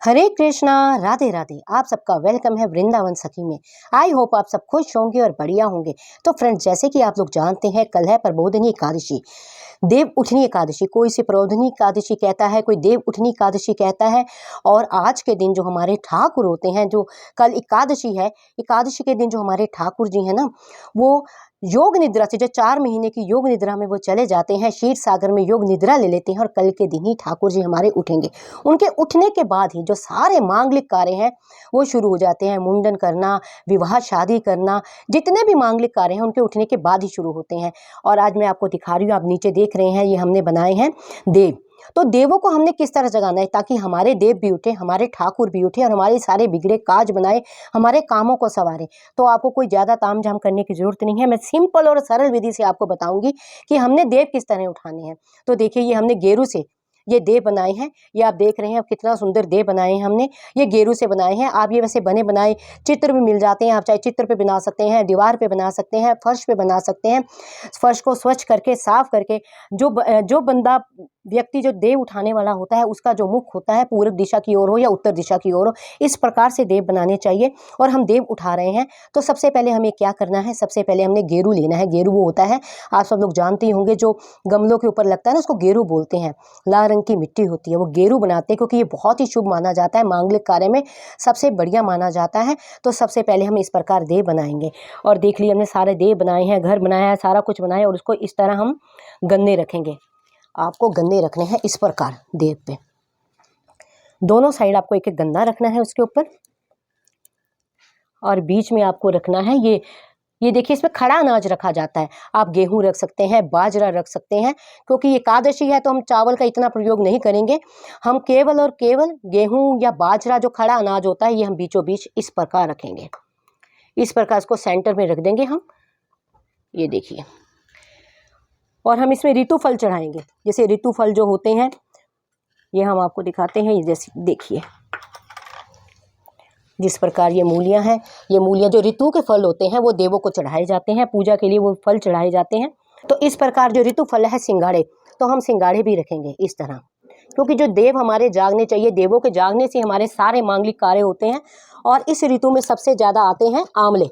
हरे कृष्णा, राधे राधे। आप सबका वेलकम है वृंदावन सखी में। आई होप आप सब खुश होंगे और बढ़िया होंगे। तो फ्रेंड्स, जैसे कि आप लोग जानते हैं, कल है प्रबोधिनी एकादशी, देव उठनी एकादशी। कोई इसे प्रबोधिनी एकादशी कहता है, कोई देव उठनी एकादशी कहता है। और आज के दिन जो हमारे ठाकुर होते हैं, जो कल एकादशी है, एकादशी के दिन जो हमारे ठाकुर जी हैं ना, वो योग निद्रा से, जो 4 महीने की योग निद्रा में वो चले जाते हैं, क्षीर सागर में योग निद्रा ले लेते हैं और कल के दिन ही ठाकुर जी हमारे उठेंगे। उनके उठने के बाद ही जो सारे मांगलिक कार्य हैं वो शुरू हो जाते हैं। मुंडन करना, विवाह शादी करना, जितने भी मांगलिक कार्य हैं उनके उठने के बाद ही शुरू होते हैं। और आज मैं आपको दिखा रही हूँ, आप नीचे देख रहे हैं, ये हमने बनाए हैं देव। तो देवों को हमने किस तरह जगाना है ताकि हमारे देव भी उठे, हमारे ठाकुर भी उठे और हमारे सारे बिगड़े काज बनाए, हमारे कामों को संवारे। तो आपको कोई ज़्यादा तामझाम करने की जरूरत नहीं है। मैं सिंपल और सरल विधि से आपको बताऊंगी कि हमने देव किस तरह उठाने हैं। तो देखिए, ये हमने गेरू से ये देव बनाए हैं। ये आप देख रहे हैं कितना सुंदर देव बनाए हैं हमने। ये गेरू से बनाए हैं। आप ये वैसे बने बनाए चित्र भी मिल जाते हैं। आप चाहे चित्र पे बना सकते हैं, दीवार पे बना सकते हैं, फर्श पे बना सकते हैं। फर्श को स्वच्छ करके, साफ करके, जो बंदा व्यक्ति जो देव उठाने वाला होता है, उसका जो मुख होता है पूर्व दिशा की ओर हो या उत्तर दिशा की ओर हो, इस प्रकार से देव बनाने चाहिए। और हम देव उठा रहे हैं तो सबसे पहले हमें क्या करना है, सबसे पहले हमने गेरू लेना है। गेरू वो होता है, आप सब लोग जानते ही होंगे, जो गमलों के ऊपर लगता है ना, उसको गेरू बोलते हैं। लाल रंग की मिट्टी होती है, वो गेरू बनाते हैं क्योंकि ये बहुत ही शुभ माना जाता है, मांगलिक कार्य में सबसे बढ़िया माना जाता है। तो सबसे पहले हम इस प्रकार देव बनाएंगे। और देख लिया हमने सारे देव बनाए हैं, घर बनाया है, सारा कुछ बनाया है। और उसको इस तरह हम गन्ने रखेंगे। आपको गन्ने रखने हैं इस प्रकार देव पे, दोनों साइड आपको एक एक गन्ना रखना है उसके ऊपर। और बीच में आपको रखना है ये देखिए, इसमें खड़ा अनाज रखा जाता है। आप गेहूं रख सकते हैं, बाजरा रख सकते हैं। क्योंकि एकादशी है तो हम चावल का इतना प्रयोग नहीं करेंगे। हम केवल और केवल गेहूं या बाजरा, जो खड़ा अनाज होता है, ये हम बीचों बीच इस प्रकार रखेंगे। इस प्रकार इसको सेंटर में रख देंगे हम, ये देखिए। और हम इसमें ऋतु फल चढ़ाएंगे। जैसे ऋतु फल जो होते हैं, ये हम आपको दिखाते हैं। जैसे देखिए, जिस प्रकार ये मूलियां हैं, ये मूलियां जो ऋतु के फल होते हैं वो देवों को चढ़ाए जाते हैं, पूजा के लिए वो फल चढ़ाए जाते हैं। तो इस प्रकार जो ऋतु फल है सिंगाड़े, तो हम सिंगाड़े भी रखेंगे इस तरह। क्योंकि जो देव हमारे जागने चाहिए, देवों के जागने से हमारे सारे मांगलिक कार्य होते हैं। और इस ऋतु में सबसे ज्यादा आते हैं आंवले।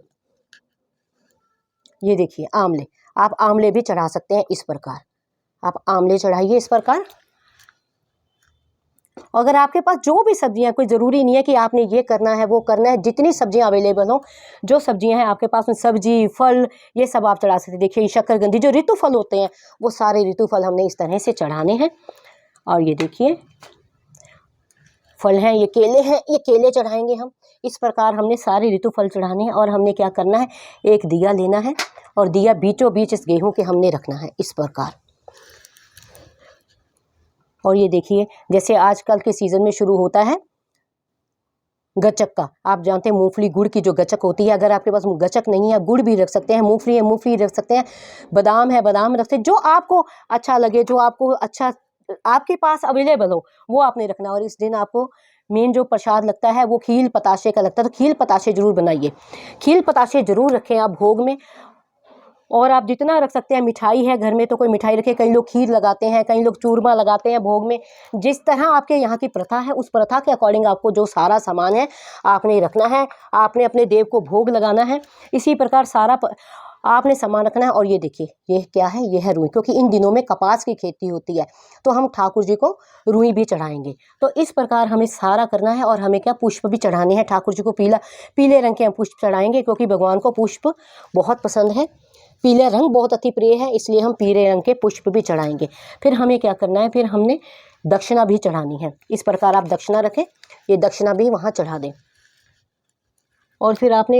ये देखिए आंवले, आप आंवले भी चढ़ा सकते हैं इस प्रकार। आप आंवले चढ़ाइए इस प्रकार। अगर आपके पास जो भी सब्जियां, कोई ज़रूरी नहीं है कि आपने ये करना है वो करना है, जितनी सब्जियां अवेलेबल हो, जो सब्जियां हैं आपके पास में, सब्जी फल, ये सब आप चढ़ा सकते हैं। देखिए, शक्करकंदी, जो ऋतु फल होते हैं, वो सारे ऋतु फल हमने इस तरह से चढ़ाने हैं। और ये देखिए फल हैं, ये केले हैं, ये केले चढ़ाएंगे हम। इस प्रकार हमने सारे ऋतु फल चढ़ाने हैं। और हमने क्या करना है, एक दिया लेना है और दिया बीचों बीच इस गेहूं के हमने रखना है इस प्रकार। और ये देखिए, जैसे आजकल के सीजन में शुरू होता है गचक का, आप जानते हैं मूंगफली गुड़ की जो गचक होती है। अगर आपके पास गचक नहीं है, गुड़ भी रख सकते हैं, मूंगफली है मूंगफली रख सकते हैं, बादाम है बादाम रख सकते हैं, जो आपको अच्छा लगे, जो आपको अच्छा आपके पास अवेलेबल हो, वो आपने रखना। और इस दिन आपको मेन जो प्रसाद लगता है वो खील पताशे का लगता है। तो खील पताशे जरूर बनाइए, खील पताशे जरूर रखें आप भोग में। और आप जितना रख सकते हैं, मिठाई है घर में तो कोई मिठाई रखे। कई लोग खीर लगाते हैं, कई लोग चूरमा लगाते हैं भोग में। जिस तरह आपके यहाँ की प्रथा है, उस प्रथा के अकॉर्डिंग आपको जो सारा सामान है आपने रखना है। आपने अपने देव को भोग लगाना है। इसी प्रकार सारा आपने सामान रखना है। और ये देखिए, ये क्या है, ये है रुई। क्योंकि इन दिनों में कपास की खेती होती है, तो हम ठाकुर जी को रुई भी चढ़ाएंगे। तो इस प्रकार हमें सारा करना है। और हमें क्या, पुष्प भी चढ़ाने हैं ठाकुर जी को। पीले रंग के हम पुष्प चढ़ाएंगे, क्योंकि भगवान को पुष्प बहुत पसंद है। पीला रंग बहुत अति प्रिय है, इसलिए हम पीले रंग के पुष्प भी चढ़ाएंगे। फिर हमें क्या करना है, फिर हमने दक्षिणा भी चढ़ानी है। इस प्रकार आप दक्षिणा रखें, ये दक्षिणा भी वहाँ चढ़ा दें। और फिर आपने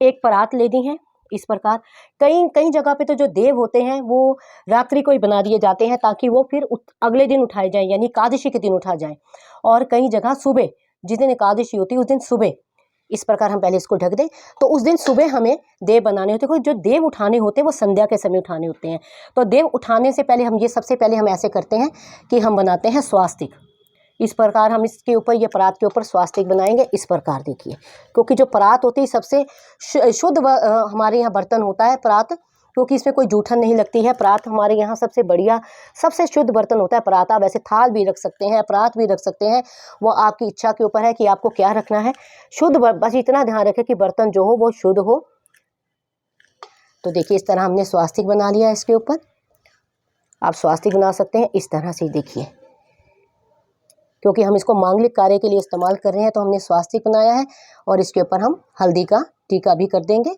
एक परात ले दी है इस प्रकार। कई कई जगह पे तो जो देव होते हैं वो रात्रि को ही बना दिए जाते हैं, ताकि वो फिर अगले दिन उठाए जाएं, यानी एकादशी के दिन उठा जाएं। और कई जगह सुबह, जिस दिन एकादशी होती है उस दिन सुबह इस प्रकार हम पहले इसको ढक दें। तो उस दिन सुबह हमें देव बनाने होते हैं। जो देव उठाने होते हैं वो संध्या के समय उठाने होते हैं। तो देव उठाने से पहले हम ये सबसे पहले हम ऐसे करते हैं कि हम बनाते हैं स्वास्तिक। इस प्रकार हम इसके ऊपर, ये परात के ऊपर स्वास्तिक बनाएंगे इस प्रकार। देखिए, क्योंकि जो परात होती है सबसे शुद्ध हमारे यहाँ बर्तन होता है परात, क्योंकि इसमें कोई जूठन नहीं लगती है। परात हमारे यहाँ सबसे बढ़िया, सबसे शुद्ध बर्तन होता है परात। आप वैसे थाल भी रख सकते हैं, परात भी रख सकते हैं, वो आपकी इच्छा के ऊपर है कि आपको क्या रखना है। शुद्ध बस इतना ध्यान रखें कि बर्तन जो हो वो शुद्ध हो। तो देखिए इस तरह हमने स्वास्तिक बना लिया इसके ऊपर। आप स्वास्तिक बना सकते हैं इस तरह से, देखिए, क्योंकि हम इसको मांगलिक कार्य के लिए इस्तेमाल कर रहे हैं तो हमने स्वास्तिक बनाया है। और इसके ऊपर हम हल्दी का टीका भी कर देंगे।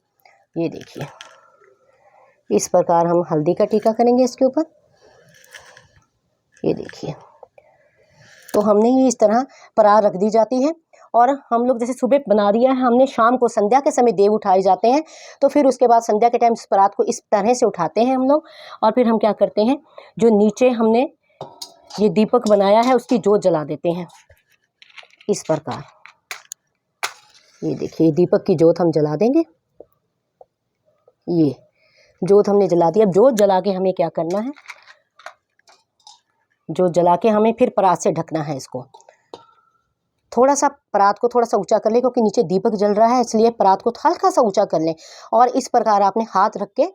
ये देखिए इस प्रकार हम हल्दी का टीका करेंगे इसके ऊपर। ये देखिए, तो हमने ये इस तरह परात रख दी जाती है। और हम लोग जैसे सुबह बना दिया है हमने, शाम को संध्या के समय देव उठाए जाते हैं। तो फिर उसके बाद संध्या के टाइम इस परात को इस तरह से उठाते हैं हम लोग। और फिर हम क्या करते हैं, जो नीचे हमने ये दीपक बनाया है उसकी जोत जला देते हैं इस प्रकार। ये देखिए दीपक की जोत हम जला देंगे। ये जोत हमने जला दी। अब जोत जला के हमें क्या करना है, जोत जला के हमें फिर परात से ढकना है इसको। थोड़ा सा परात को थोड़ा सा ऊंचा कर लें, क्योंकि नीचे दीपक जल रहा है, इसलिए परात को हल्का सा ऊंचा कर लें। और इस प्रकार आपने हाथ रख के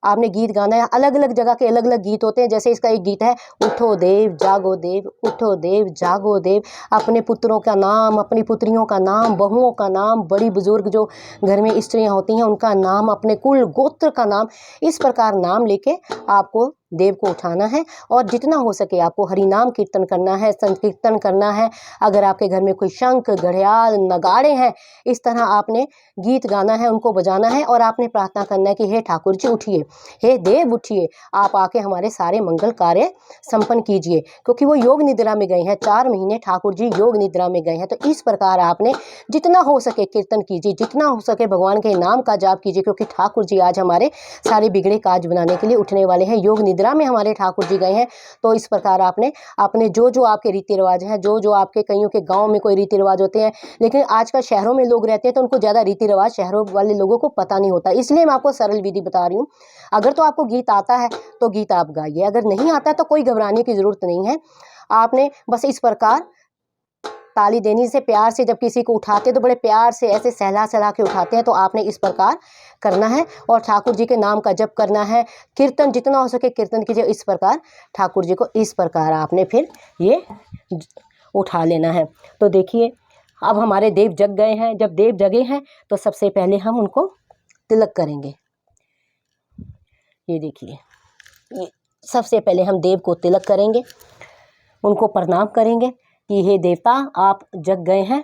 आपने गीत गाना है। अलग अलग जगह के अलग अलग गीत होते हैं। जैसे इसका एक गीत है, उठो देव जागो देव, उठो देव जागो देव। अपने पुत्रों का नाम, अपनी पुत्रियों का नाम, बहुओं का नाम, बड़ी बुजुर्ग जो घर में स्त्रियां होती हैं उनका नाम, अपने कुल गोत्र का नाम, इस प्रकार नाम लेके आपको देव को उठाना है। और जितना हो सके आपको हरि नाम कीर्तन करना है, संकीर्तन करना है। अगर आपके घर में कोई शंख, घड़ियाल, नगाड़े हैं, इस तरह आपने गीत गाना है, उनको बजाना है। और आपने प्रार्थना करना है कि हे ठाकुर जी उठिए, हे देव उठिए, आप आके हमारे सारे मंगल कार्य संपन्न कीजिए। क्योंकि वो योग निद्रा में गए हैं, 4 महीने ठाकुर जी योग निद्रा में गए हैं। तो इस प्रकार आपने जितना हो सके कीर्तन कीजिए, जितना हो सके भगवान के नाम का जाप कीजिए। क्योंकि ठाकुर जी आज हमारे सारे बिगड़े काज बनाने के लिए उठने वाले हैं। योग निद्रा में हमारे ठाकुर जी गए हैं। तो इस प्रकार आपने अपने जो जो आपके रीति रिवाज हैं, जो जो आपके कईयों के गाँव में कोई रीति रिवाज होते हैं, लेकिन आजकल शहरों में लोग रहते हैं तो उनको ज़्यादा रीति रिवाज शहरों वाले लोगों को पता नहीं होता। इसलिए मैं आपको सरल विधि बता रही हूँ। अगर तो आपको गीत आता है तो गीत आप गाइए, अगर नहीं आता है तो कोई घबराने की ज़रूरत नहीं है। आपने बस इस प्रकार ताली देने से, प्यार से, जब किसी को उठाते हैं तो बड़े प्यार से ऐसे सहला सहला के उठाते हैं। तो आपने इस प्रकार करना है और ठाकुर जी के नाम का जप करना है। कीर्तन जितना हो सके कीर्तन कीजिए। इस प्रकार ठाकुर जी को इस प्रकार आपने फिर ये उठा लेना है। तो देखिए अब हमारे देव जग गए हैं। जब देव जगे हैं तो सबसे पहले हम उनको तिलक करेंगे। ये देखिए, ये सबसे पहले हम देव को तिलक करेंगे, उनको प्रणाम करेंगे कि हे देवता आप जग गए हैं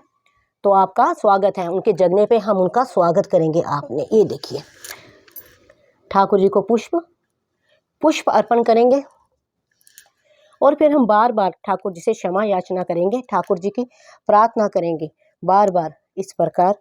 तो आपका स्वागत है। उनके जगने पे हम उनका स्वागत करेंगे। आपने ये देखिए ठाकुर जी को पुष्प अर्पण करेंगे। और फिर हम बार बार ठाकुर जी से क्षमा याचना करेंगे, ठाकुर जी की प्रार्थना करेंगे। बार बार इस प्रकार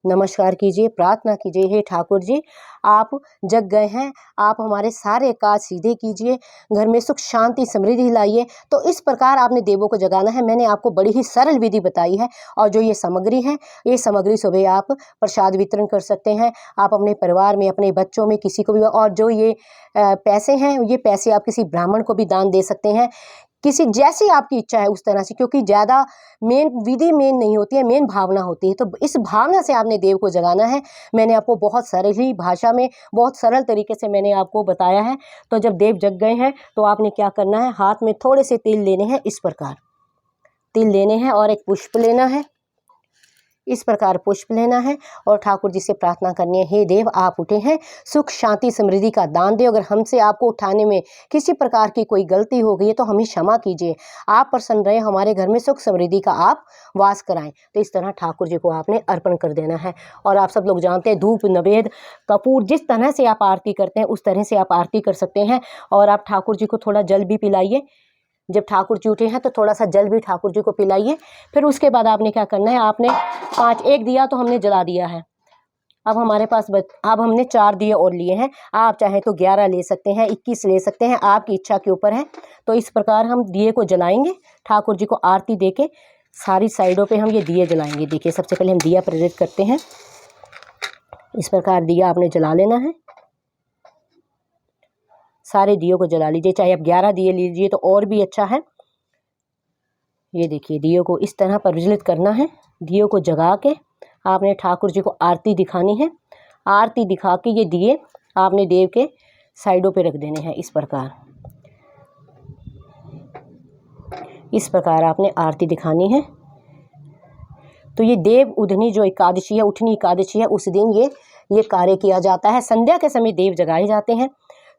नमस्कार कीजिए, प्रार्थना कीजिए, हे ठाकुर जी आप जग गए हैं, आप हमारे सारे काज सीधे कीजिए, घर में सुख शांति समृद्धि लाइए। तो इस प्रकार आपने देवों को जगाना है। मैंने आपको बड़ी ही सरल विधि बताई है। और जो ये सामग्री है, ये सामग्री सुबह आप प्रसाद वितरण कर सकते हैं, आप अपने परिवार में, अपने बच्चों में, किसी को भी। और जो ये पैसे हैं, ये पैसे आप किसी ब्राह्मण को भी दान दे सकते हैं, किसी जैसी आपकी इच्छा है उस तरह से। क्योंकि ज़्यादा मेन विधि मेन नहीं होती है, मेन भावना होती है। तो इस भावना से आपने देव को जगाना है। मैंने आपको बहुत सरल ही भाषा में, बहुत सरल तरीके से मैंने आपको बताया है। तो जब देव जग गए हैं तो आपने क्या करना है, हाथ में थोड़े से तिल लेने हैं। इस प्रकार तिल लेने हैं और एक पुष्प लेना है। इस प्रकार पुष्प लेना है और ठाकुर जी से प्रार्थना करनी है, हे देव आप उठे हैं, सुख शांति समृद्धि का दान दे। अगर हमसे आपको उठाने में किसी प्रकार की कोई गलती हो गई है तो हमें क्षमा कीजिए। आप प्रसन्न रहे, हमारे घर में सुख समृद्धि का आप वास कराएं। तो इस तरह ठाकुर जी को आपने अर्पण कर देना है। और आप सब लोग जानते हैं धूप, नवेद, कपूर, जिस तरह से आप आरती करते हैं उस तरह से आप आरती कर सकते हैं। और आप ठाकुर जी को थोड़ा जल भी पिलाइए। जब ठाकुर जी उठे हैं तो थोड़ा सा जल भी ठाकुर जी को पिलाइए। फिर उसके बाद आपने क्या करना है, आपने 1 दिया तो हमने जला दिया है। अब हमारे पास अब हमने 4 दिए और लिए हैं। आप चाहे तो 11 ले सकते हैं, 21 ले सकते हैं, आपकी इच्छा के ऊपर है। तो इस प्रकार हम दिए को जलाएंगे, ठाकुर जी को आरती दे के सारी साइडों पे हम ये दिए जलाएंगे। देखिए सबसे पहले हम दिया प्रेरित करते हैं। इस प्रकार दिया आपने जला लेना है, सारे दियों को जला लीजिए। चाहे आप 11 दिए लीजिए तो और भी अच्छा है। ये देखिए दियों को इस तरह प्रज्वलित करना है। दियों को जगा के आपने ठाकुर जी को आरती दिखानी है। आरती दिखा के ये दिए आपने देव के साइडों पे रख देने हैं। इस प्रकार आपने आरती दिखानी है। तो ये देव उठनी जो एकादशी है, उठनी एकादशी है, उस दिन ये कार्य किया जाता है। संध्या के समय देव जगाए जाते हैं।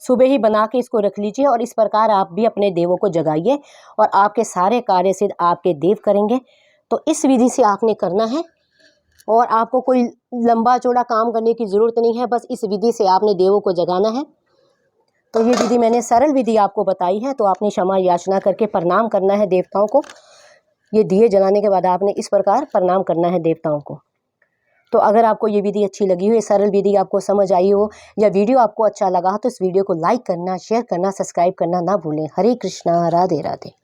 सुबह ही बना के इसको रख लीजिए और इस प्रकार आप भी अपने देवों को जगाइए और आपके सारे कार्य सिद्ध आपके देव करेंगे। तो इस विधि से आपने करना है और आपको कोई लंबा चौड़ा काम करने की ज़रूरत नहीं है, बस इस विधि से आपने देवों को जगाना है। तो ये विधि मैंने सरल विधि आपको बताई है, तो आपने क्षमा याचना करके प्रणाम करना है देवताओं को। ये दिए जलाने के बाद आपने इस प्रकार प्रणाम करना है देवताओं को। तो अगर आपको ये विधि अच्छी लगी हो, ये सरल विधि आपको समझ आई हो या वीडियो आपको अच्छा लगा हो, तो इस वीडियो को लाइक करना, शेयर करना, सब्सक्राइब करना ना भूलें। हरे कृष्णा, राधे राधे।